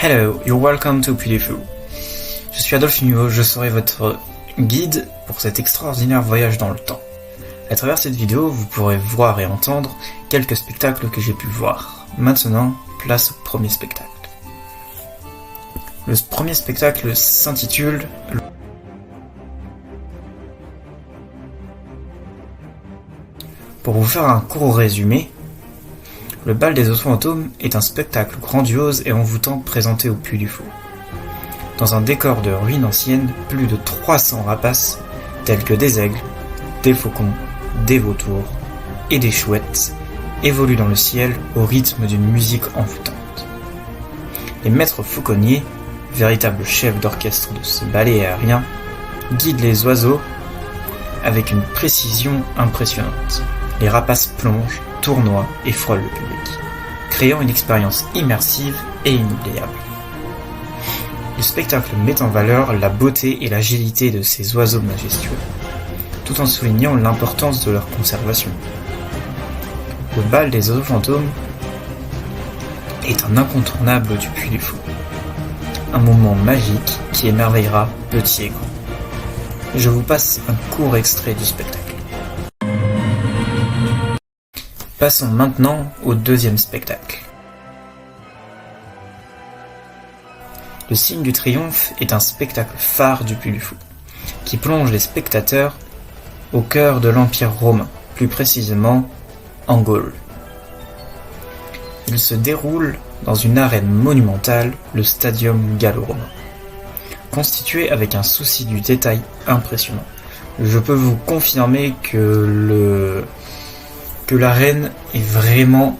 Hello, you're welcome to Puy du Fou. Je suis Adolphe Nuveau, je serai votre guide pour cet extraordinaire voyage dans le temps. À travers cette vidéo, vous pourrez voir et entendre quelques spectacles que j'ai pu voir. Maintenant, place au premier spectacle. Le premier spectacle s'intitule Pour vous faire un court résumé, le bal des fantômes est un spectacle grandiose et envoûtant présenté au Puy du Fou. Dans un décor de ruines anciennes, plus de 300 rapaces, tels que des aigles, des faucons, des vautours et des chouettes, évoluent dans le ciel au rythme d'une musique envoûtante. Les maîtres fauconniers, véritables chefs d'orchestre de ce ballet aérien, guident les oiseaux avec une précision impressionnante. Les rapaces plongent, tournoient et frôlent le public, créant une expérience immersive et inoubliable. Le spectacle met en valeur la beauté et l'agilité de ces oiseaux majestueux, tout en soulignant l'importance de leur conservation. Le bal des oiseaux fantômes est un incontournable du Puy du Fou, un moment magique qui émerveillera petit et grand. Je vous passe un court extrait du spectacle. Passons maintenant au deuxième spectacle. Le signe du triomphe est un spectacle phare du Puy du Fou, qui plonge les spectateurs au cœur de l'Empire romain, plus précisément en Gaule. Il se déroule dans une arène monumentale, le Stadium gallo-romain, constitué avec un souci du détail impressionnant. Je peux vous confirmer que l'arène est vraiment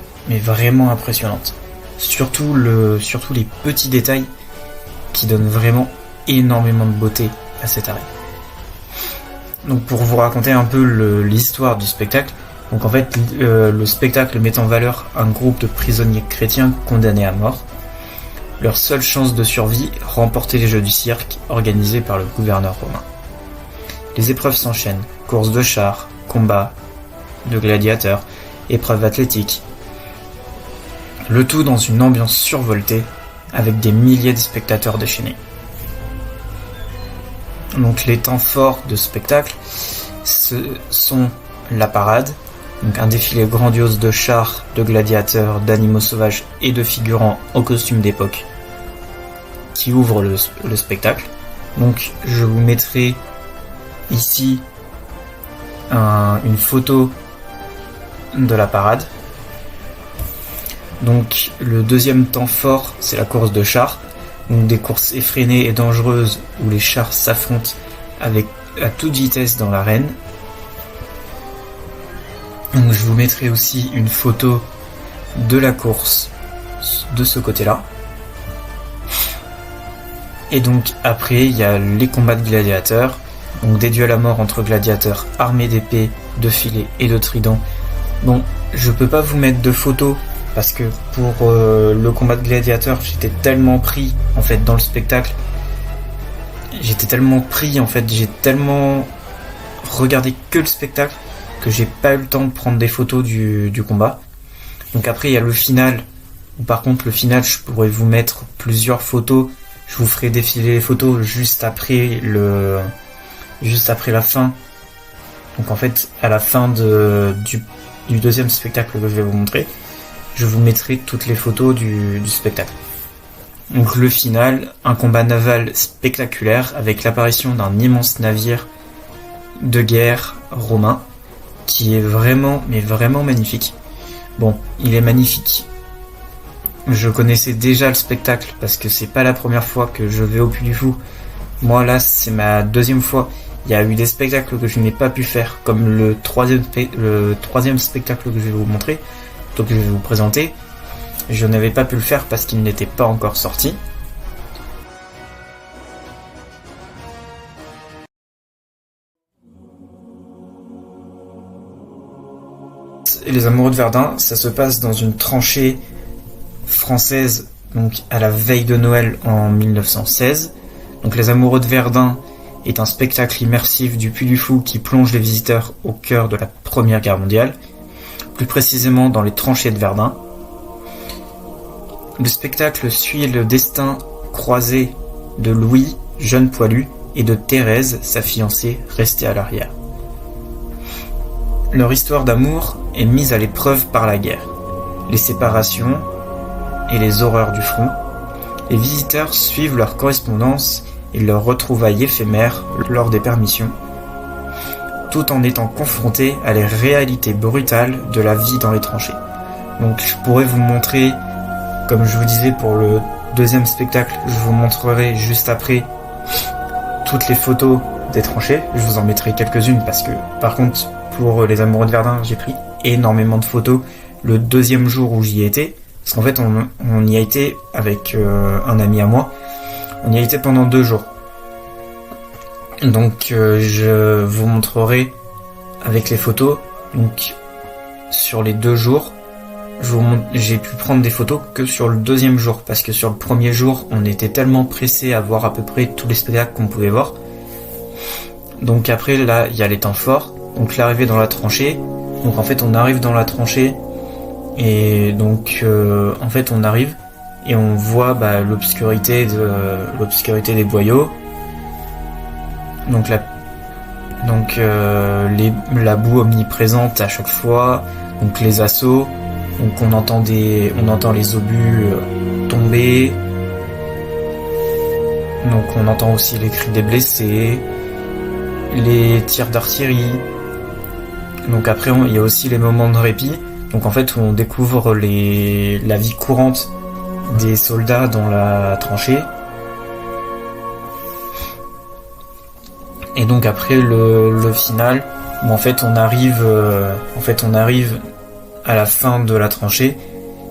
impressionnante. Surtout les petits détails qui donnent vraiment énormément de beauté à cette arène. Donc pour vous raconter un peu l'histoire du spectacle, donc en fait le spectacle met en valeur un groupe de prisonniers chrétiens condamnés à mort. Leur seule chance de survie, remporter les jeux du cirque organisés par le gouverneur romain. Les épreuves s'enchaînent, courses de chars, combats de gladiateurs, épreuves athlétiques. Le tout dans une ambiance survoltée, avec des milliers de spectateurs déchaînés. Donc les temps forts de spectacle sont la parade, donc un défilé grandiose de chars, de gladiateurs, d'animaux sauvages et de figurants en costume d'époque qui ouvre le spectacle. Donc je vous mettrai ici une photo de la parade. Donc le deuxième temps fort, c'est la course de chars, donc des courses effrénées et dangereuses où les chars s'affrontent à toute vitesse dans l'arène. Donc je vous mettrai aussi une photo de la course de ce côté-là. Et donc après, il y a les combats de gladiateurs, donc des duels à mort entre gladiateurs armés d'épées, de filets et de tridents. Bon, je peux pas vous mettre de photos parce que pour le combat de gladiateurs, j'étais tellement pris en fait dans le spectacle. J'ai tellement regardé que le spectacle que j'ai pas eu le temps de prendre des photos du combat. Donc après, il y a le final. Par contre, le final, je pourrais vous mettre plusieurs photos. Je vous ferai défiler les photos juste après la fin. Donc en fait, à la fin du deuxième spectacle que je vais vous montrer, je vous mettrai toutes les photos du spectacle. Donc le final, un combat naval spectaculaire avec l'apparition d'un immense navire de guerre romain qui est vraiment magnifique. Bon, il est magnifique. Je connaissais déjà le spectacle parce que c'est pas la première fois que je vais au Puy du Fou. Moi là, c'est ma deuxième fois. Il y a eu des spectacles que je n'ai pas pu faire, comme le troisième spectacle que je vais vous montrer, donc je vais vous présenter. Je n'avais pas pu le faire parce qu'il n'était pas encore sorti. Et les Amoureux de Verdun, ça se passe dans une tranchée française, donc à la veille de Noël en 1916. Donc les Amoureux de Verdun est un spectacle immersif du Puy du Fou qui plonge les visiteurs au cœur de la Première Guerre mondiale, plus précisément dans les tranchées de Verdun. Le spectacle suit le destin croisé de Louis, jeune poilu, et de Thérèse, sa fiancée, restée à l'arrière. Leur histoire d'amour est mise à l'épreuve par la guerre, les séparations et les horreurs du front. Les visiteurs suivent leur correspondance et leurs retrouvailles éphémères lors des permissions, tout en étant confrontés à les réalités brutales de la vie dans les tranchées. Donc je pourrais vous montrer, comme je vous disais pour le deuxième spectacle, je vous montrerai juste après toutes les photos des tranchées. Je vous en mettrai quelques-unes parce que, par contre, pour les Amoureux de Verdun, j'ai pris énormément de photos le deuxième jour où j'y étais. Parce qu'en fait, on y a été avec un ami à moi. On y a été pendant 2 jours. Donc, je vous montrerai avec les photos. Donc, sur les 2 jours, j'ai pu prendre des photos que sur le deuxième jour. Parce que sur le premier jour, on était tellement pressés à voir à peu près tous les spectacles qu'on pouvait voir. Donc après, là, il y a les temps forts. Donc l'arrivée dans la tranchée. Donc en fait, on arrive dans la tranchée. Et donc, en fait, on arrive et on voit l'obscurité des boyaux. Donc la boue omniprésente à chaque fois. Donc les assauts. Donc on entend les obus tomber. Donc on entend aussi les cris des blessés, les tirs d'artillerie. Donc après il y a aussi les moments de répit. Donc en fait on découvre la vie courante des soldats dans la tranchée. Et donc après le final, où en fait on arrive à la fin de la tranchée,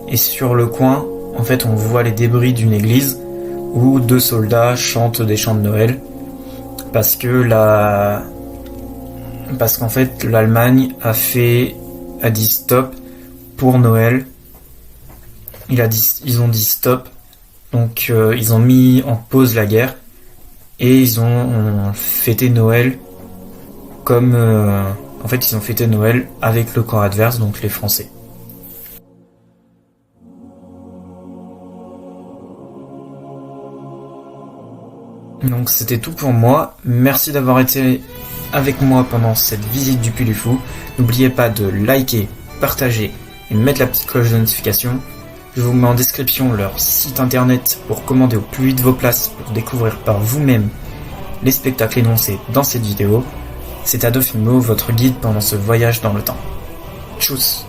et sur le coin, en fait on voit les débris d'une église où 2 soldats chantent des chants de Noël parce qu'en fait l'Allemagne a dit stop pour Noël. Ils ont dit stop, donc ils ont mis en pause la guerre et ils ont fêté Noël comme ils ont fêté Noël avec le camp adverse, donc les Français. Donc c'était tout pour moi. Merci d'avoir été avec moi pendant cette visite du Puy du Fou. N'oubliez pas de liker, partager et mettre la petite cloche de notification. Je vous mets en description leur site internet pour commander au plus vite vos places pour découvrir par vous-même les spectacles énoncés dans cette vidéo. C'est Adolphe Mimo, votre guide pendant ce voyage dans le temps. Tchuss!